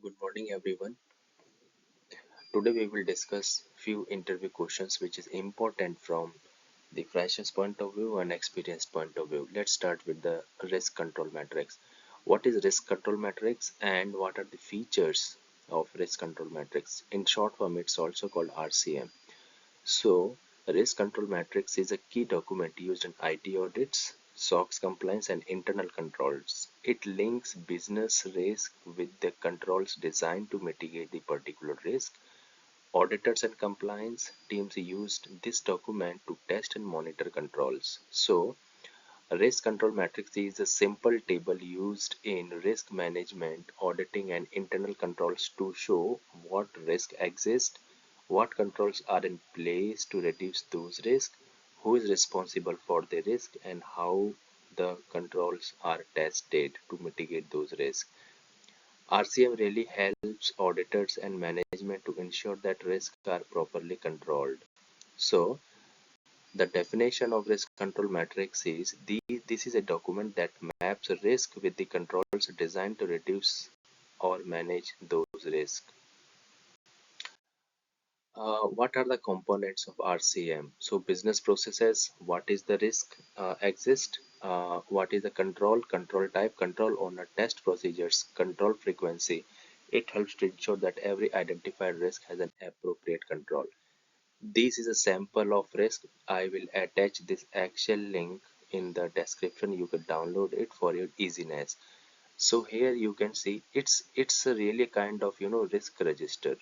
Good morning, everyone. Today we will discuss few interview questions which is important from the fresher's point of view and experienced point of view. Let's start with the risk control matrix. What is risk control matrix and what are the features of risk control matrix? In short form, it's also called RCM. So, a risk control matrix is a key document used in IT audits, SOX compliance, and internal controls. It links business risk with the controls designed to mitigate the particular risk. Auditors and compliance teams used this document to test and monitor controls. So, a risk control matrix is a simple table used in risk management, auditing, and internal controls to show what risk exists, what controls are in place to reduce those risks, who is responsible for the risk, and how the controls are tested to mitigate those risks. RCM really helps auditors and management to ensure that risks are properly controlled. So, the definition of risk control matrix is this is a document that maps risk with the controls designed to reduce or manage those risks. What are the components of RCM? So business processes, what is the risk exist? What is the control type, control owner, test procedures, control frequency. It helps to ensure that every identified risk has an appropriate control. This is a sample of risk. I will attach this Excel link in the description. You can download it for your easiness. So here you can see it's a really kind of risk register.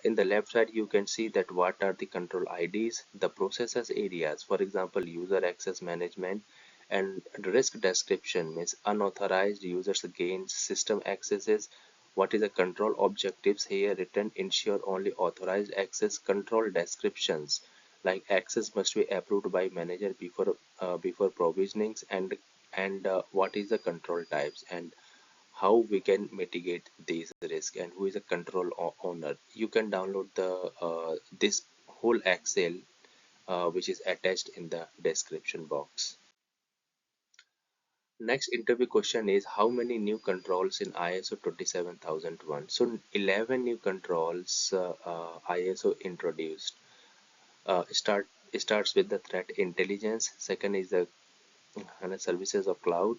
In the left side you can see that what are the control IDs, the processes areas, for example user access management, and risk description means unauthorized users gains system accesses. What is the control objectives here written? Ensure only authorized access. Control descriptions like access must be approved by manager before provisionings, and what is the control types and how we can mitigate these risks and who is a owner. You can download the this whole Excel which is attached in the description box. Next interview question is how many new controls in ISO 27001? So 11 new controls ISO introduced. Starts with the threat intelligence. Second is the services of cloud.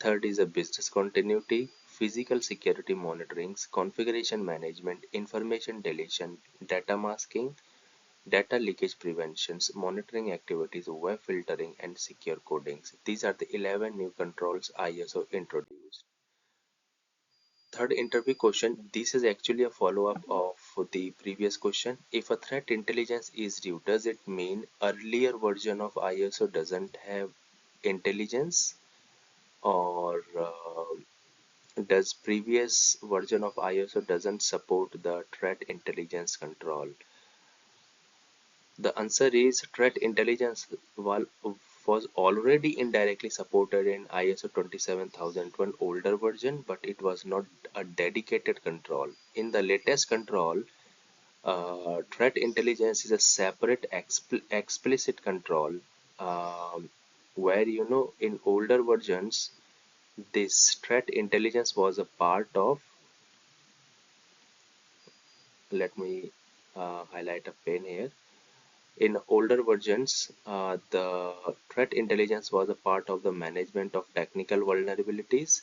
Third is a business continuity, physical security monitorings, configuration management, information deletion, data masking, data leakage preventions, monitoring activities, web filtering, and secure codings. These are the 11 new controls ISO introduced. Third interview question. This is actually a follow-up of the previous question. If a threat intelligence is due, does it mean earlier version of ISO doesn't have intelligence, or does previous version of ISO doesn't support the threat intelligence control? The answer is threat intelligence was already indirectly supported in ISO 27001 older version, but it was not a dedicated control. In the latest control, threat intelligence is a separate explicit control, where in older versions this threat intelligence was a part of. Let me highlight a pen here. In older versions, the threat intelligence was a part of the management of technical vulnerabilities,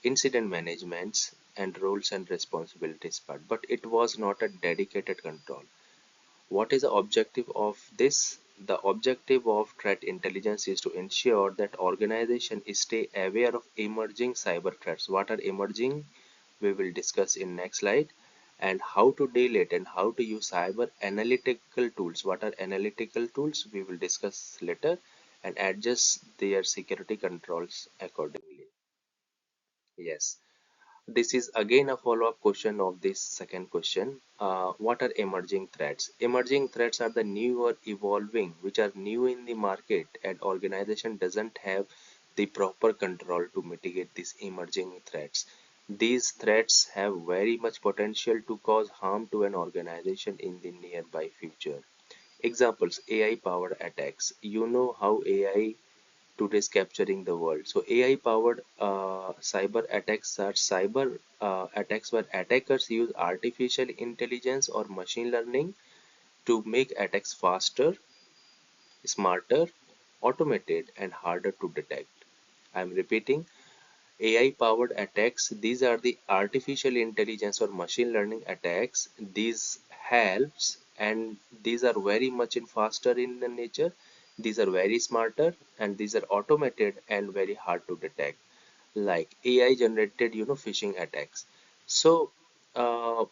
incident managements, and roles and responsibilities part, but it was not a dedicated control. What is the objective of this? The objective of threat intelligence is to ensure that organizations stay aware of emerging cyber threats. What are emerging? We will discuss in next slide, and how to deal it and how to use cyber analytical tools. What are analytical tools? We will discuss later, and adjust their security controls accordingly. Yes. This is again a follow-up question of this second question. What are emerging threats? Emerging threats are the new or evolving, which are new in the market, and organization doesn't have the proper control to mitigate these emerging threats. These threats have very much potential to cause harm to an organization in the nearby future. Examples: AI powered attacks. You know how AI today's capturing the world. So AI powered cyber attacks are cyber attacks where attackers use artificial intelligence or machine learning to make attacks faster, smarter, automated, and harder to detect. I'm repeating, AI powered attacks, these are the artificial intelligence or machine learning attacks. These helps and these are very much in faster in the nature. These are very smarter and these are automated and very hard to detect. Like AI generated, phishing attacks. So uh,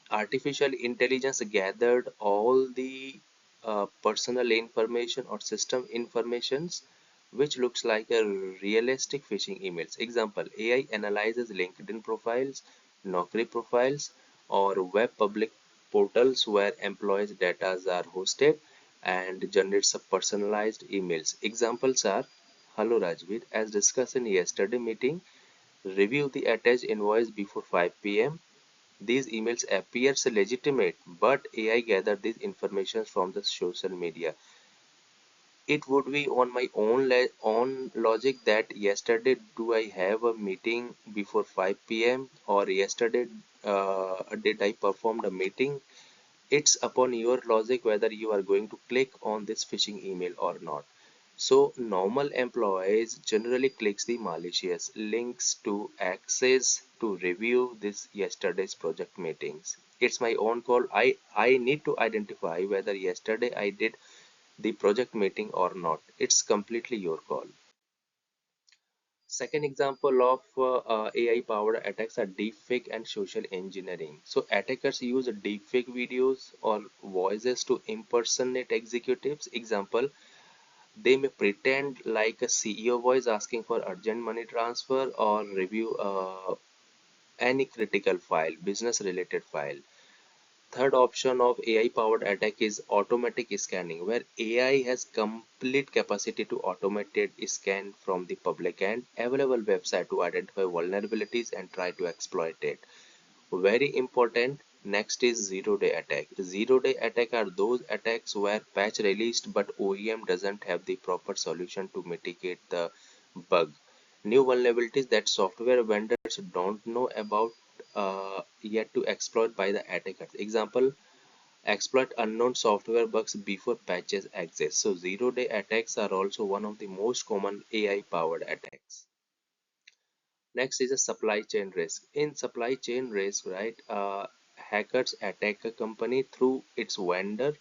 artificial intelligence gathered all the personal information or system informations which looks like a realistic phishing emails. Example, AI analyzes LinkedIn profiles, Naukri profiles, or web public portals where employees' data are hosted and generates a personalized emails. Examples are, hello Rajveer, as discussed in yesterday meeting, review the attached invoice before 5 p.m. These emails appears legitimate, but AI gathered these information from the social media. It would be on my own logic that yesterday do I have a meeting before 5 p.m. or yesterday did I perform the meeting. It's upon your logic whether you are going to click on this phishing email or not. So normal employees generally clicks the malicious links to access to review this yesterday's project meetings. It's my own call. I need to identify whether yesterday I did the project meeting or not. It's completely your call. Second example of AI powered attacks are deepfake and social engineering. So attackers use deepfake videos or voices to impersonate executives. Example, they may pretend like a CEO voice asking for urgent money transfer or review any critical file, business related file. Third option of AI powered attack is automatic scanning, where AI has complete capacity to automated scan from the public and available website to identify vulnerabilities and try to exploit it. Very important. Next is zero-day attack. Zero-day attack are those attacks where patch released but OEM doesn't have the proper solution to mitigate the bug. New vulnerabilities that software vendors don't know about yet to exploit by the attackers. Example, exploit unknown software bugs before patches exist. So zero-day attacks are also one of the most common AI-powered attacks. Next is a supply chain risk. In supply chain risk, right, hackers attack a company through its vendor,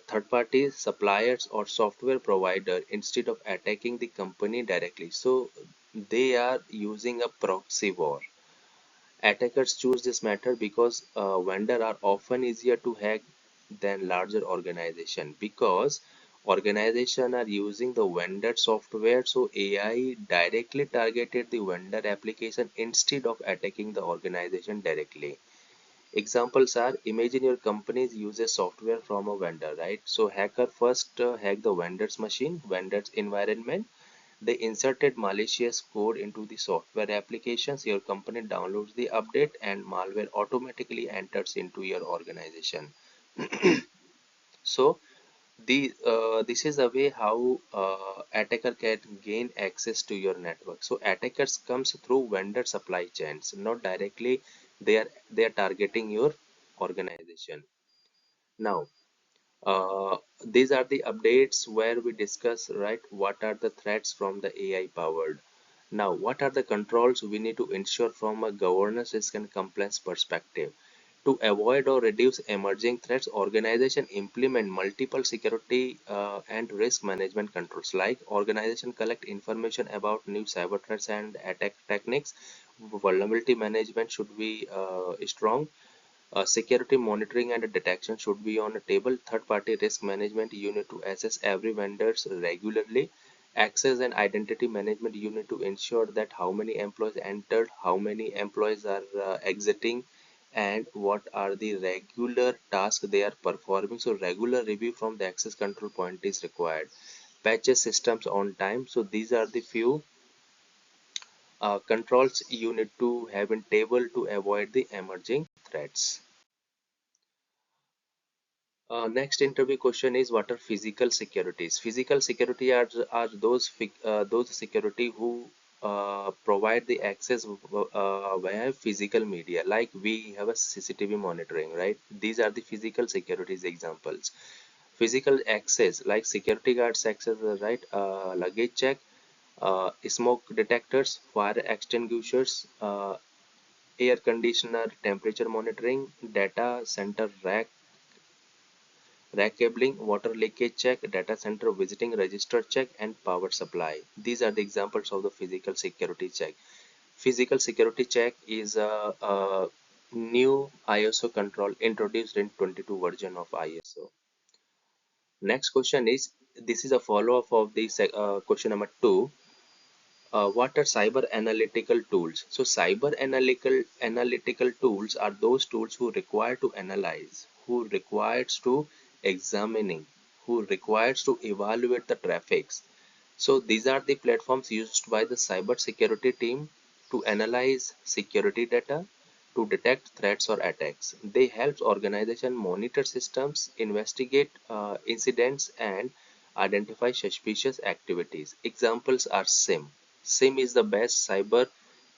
third party suppliers, or software provider instead of attacking the company directly. So they are using a proxy war. Attackers choose this method because vendors are often easier to hack than larger organizations because organizations are using the vendor software, so AI directly targeted the vendor application instead of attacking the organization directly. Examples are, imagine your company uses software from a vendor, right? So hacker first hack the vendor's machine, vendor's environment. They inserted malicious code into the software applications. Your company downloads the update and malware automatically enters into your organization. So this is a way how attacker can gain access to your network. So attackers comes through vendor supply chains, not directly. They are targeting your organization. Now these are the updates where we discuss, right, what are the threats from the AI powered. Now, what are the controls we need to ensure from a governance risk and compliance perspective? To avoid or reduce emerging threats, organization implement multiple security and risk management controls. Like organization collect information about new cyber threats and attack techniques. Vulnerability management should be strong. Security monitoring and detection should be on a table. Third party risk management, you need to assess every vendors regularly. Access and identity management, you need to ensure that how many employees entered, how many employees are exiting, and what are the regular tasks they are performing. So regular review from the access control point is required. Patches systems on time. So these are the few controls you need to have in table to avoid the emerging threats. Next interview question is what are physical securities? Physical security are those security who provide the access via physical media. Like we have a CCTV monitoring, right? These are the physical securities examples. Physical access like security guards access, right? Luggage check, smoke detectors, fire extinguishers, air conditioner, temperature monitoring, data center rack cabling, water leakage check, data center visiting register check, and power supply. These are the examples of the physical security check. Physical security check is a new ISO control introduced in 22 version of ISO. Next question is, this is a follow-up of the question number 2. What are cyber analytical tools? So cyber analytical tools are those tools who require to analyze, who requires to examining, who requires to evaluate the traffics. So these are the platforms used by the cyber security team to analyze security data, to detect threats or attacks. They help organization monitor systems, investigate incidents, and identify suspicious activities. Examples are SIM. SIM is the best cyber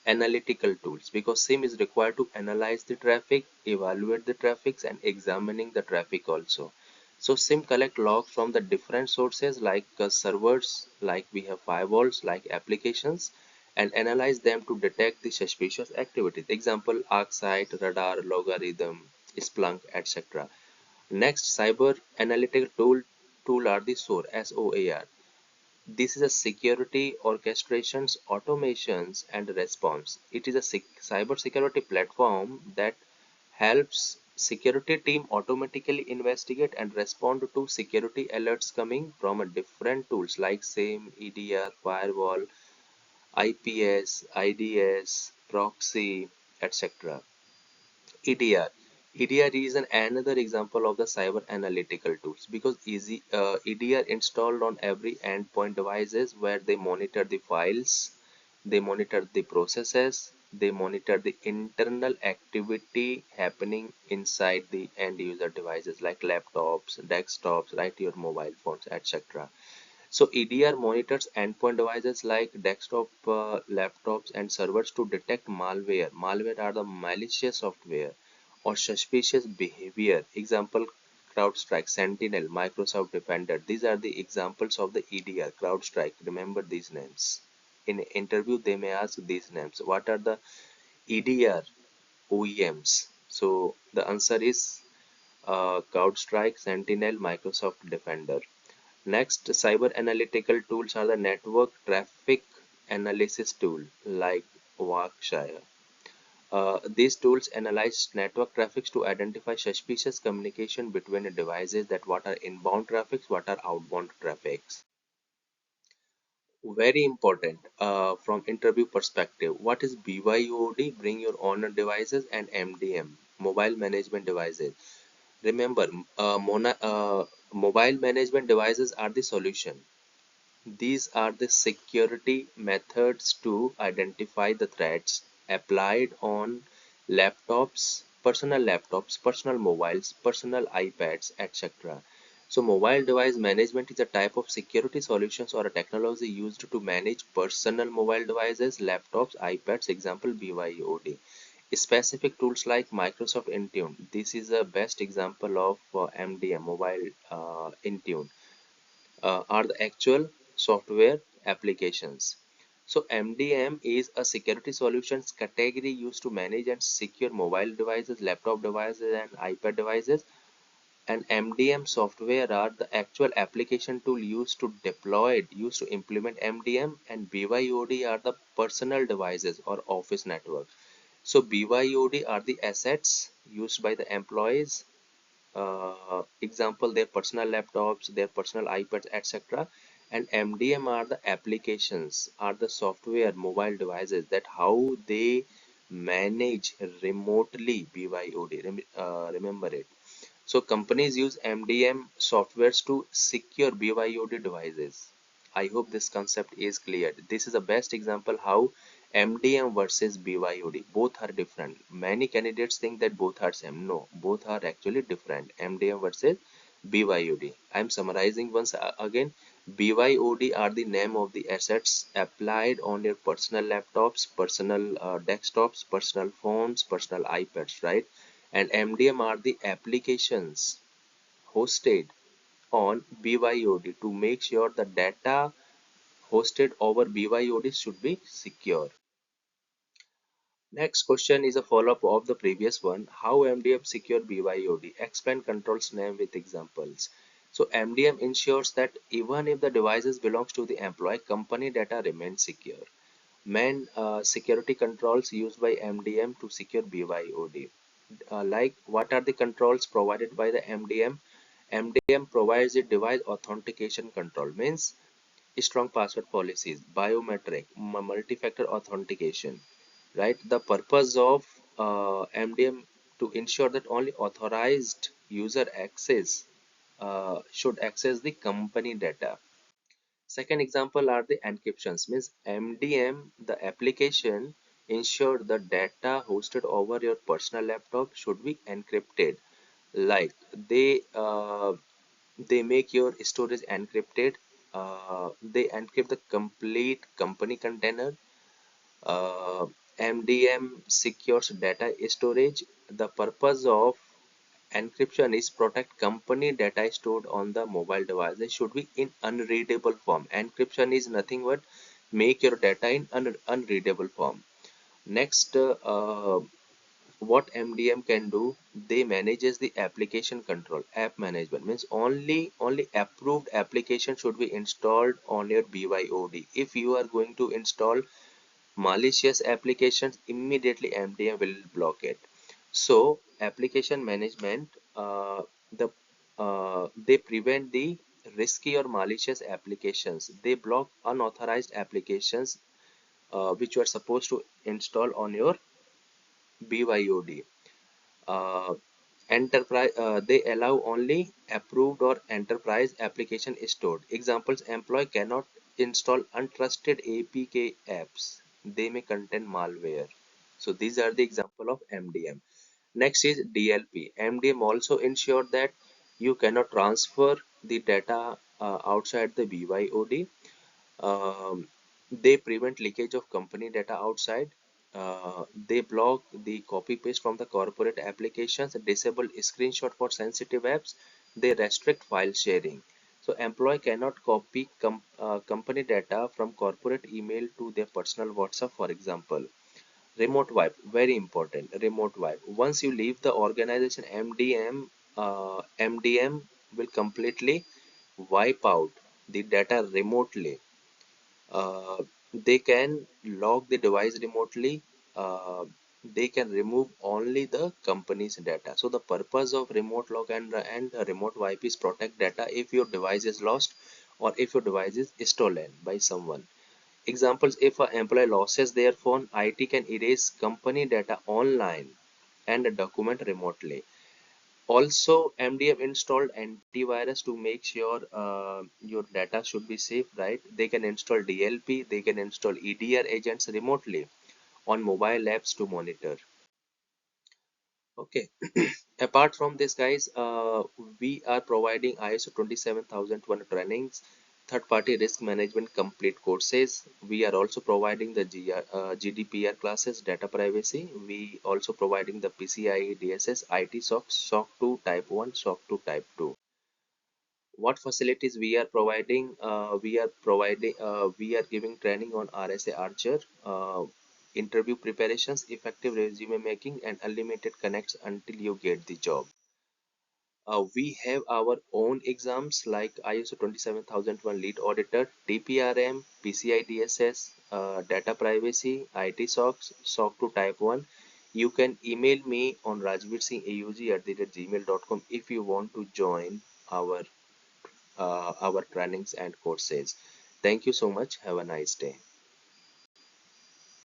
analytical tools because SIM is required to analyze the traffic, evaluate the traffic, and examining the traffic also. So SIM collect logs from the different sources like servers, like we have firewalls, like applications, and analyze them to detect the suspicious activities. Example, ArcSight, Radar, Logarithm, Splunk, etc. Next, cyber analytical tool are the SOAR, SOAR. This is a security orchestrations, automations, and response. It is a cyber security platform that helps security team automatically investigate and respond to security alerts coming from a different tools like SIEM, EDR, firewall, IPS, IDS, proxy, etc. EDR. EDR is another example of the cyber analytical tools because EDR installed on every endpoint devices where they monitor the files, they monitor the processes, they monitor the internal activity happening inside the end user devices like laptops, desktops, right, your mobile phones, etc. So EDR monitors endpoint devices like desktop, laptops, and servers to detect malware. Malware are the malicious software or suspicious behavior. Example, CrowdStrike, Sentinel, Microsoft Defender. These are the examples of the EDR. CrowdStrike. Remember these names. In an interview, they may ask these names. What are the EDR OEMs? So the answer is CrowdStrike, Sentinel, Microsoft Defender. Next, cyber analytical tools are the network traffic analysis tool like Warkshire. These tools analyze network traffic to identify suspicious communication between devices, that what are inbound traffics, what are outbound traffics. Very important from interview perspective. What is BYOD? Bring your own devices, and MDM, mobile management devices. Remember, mobile management devices are the solution. These are the security methods to identify the threats applied on laptops, personal mobiles, personal iPads, etc. So mobile device management is a type of security solutions or a technology used to manage personal mobile devices, laptops, iPads, example BYOD. Specific tools like Microsoft Intune. This is the best example of MDM, mobile Intune, are the actual software applications. So MDM is a security solutions category used to manage and secure mobile devices, laptop devices, and iPad devices. And MDM software are the actual application tool used to deploy it, used to implement MDM, and BYOD are the personal devices or office network. So BYOD are the assets used by the employees, example their personal laptops, their personal iPads, etc. And MDM are the applications, are the software mobile devices that how they manage remotely BYOD. Remember it. So companies use MDM softwares to secure BYOD devices. I hope this concept is clear. This is the best example how MDM versus BYOD, both are different. Many candidates think that both are same. No, both are actually different. MDM versus BYOD. I'm summarizing once again. BYOD are the name of the assets applied on your personal laptops, personal desktops, personal phones, personal iPads, right? And MDM are the applications hosted on BYOD to make sure the data hosted over BYOD should be secure. Next question is a follow-up of the previous one. How MDM secure BYOD? Explain controls name with examples. So MDM ensures that even if the devices belongs to the employee, company data remains secure. Main security controls used by MDM to secure BYOD. Like what are the controls provided by the MDM? MDM provides a device authentication control, means strong password policies, biometric, multi-factor authentication, right? The purpose of MDM to ensure that only authorized user access should access the company data. Second example are the encryptions, means MDM, the application ensure the data hosted over your personal laptop should be encrypted. Like they make your storage encrypted. They encrypt the complete company container. MDM secures data storage. The purpose of encryption is protect company data stored on the mobile device. They should be in unreadable form. Encryption is nothing but make your data in unreadable form. Next, what MDM can do, they manages the application control. App management means only approved application should be installed on your BYOD. If you are going to install malicious applications, immediately MDM will block it. So application management, the they prevent the risky or malicious applications. They block unauthorized applications which you are supposed to install on your BYOD. uh, Enterprise, they allow only approved or enterprise application stored. Examples: employee cannot install untrusted APK apps, they may contain malware. So these are the example of MDM. Next is DLP. MDM also ensure that you cannot transfer the data outside the BYOD. um, they prevent leakage of company data outside. They block the copy paste from the corporate applications, disable screenshot for sensitive apps. They restrict file sharing. So employee cannot copy company data from corporate email to their personal WhatsApp, for example. Remote wipe, very important. Remote wipe, once you leave the organization, MDM will completely wipe out the data remotely. They can lock the device remotely. They can remove only the company's data. So the purpose of remote lock and remote wipe is protect data if your device is lost or if your device is stolen by someone. Examples: if an employee loses their phone, IT can erase company data online and document remotely. Also, MDM installed antivirus to make sure your data should be safe, right? They can install DLP, they can install EDR agents remotely on mobile apps to monitor. Okay. Apart from this, guys, we are providing ISO 27001 trainings, third party risk management complete courses. We are also providing the GDPR classes, data privacy. We also providing the PCI DSS, IT SOC, SOC 2 type 1, SOC 2 type 2. What facilities we are providing? We are giving training on RSA Archer, interview preparations, effective resume making, and unlimited connects until you get the job. We have our own exams like ISO 27001 lead auditor, TPRM, PCI DSS, data privacy, IT SOCs, SOC 2 type 1. You can email me on rajveersinghAUG@gmail.com if you want to join our trainings and courses. Thank you so much. Have a nice day.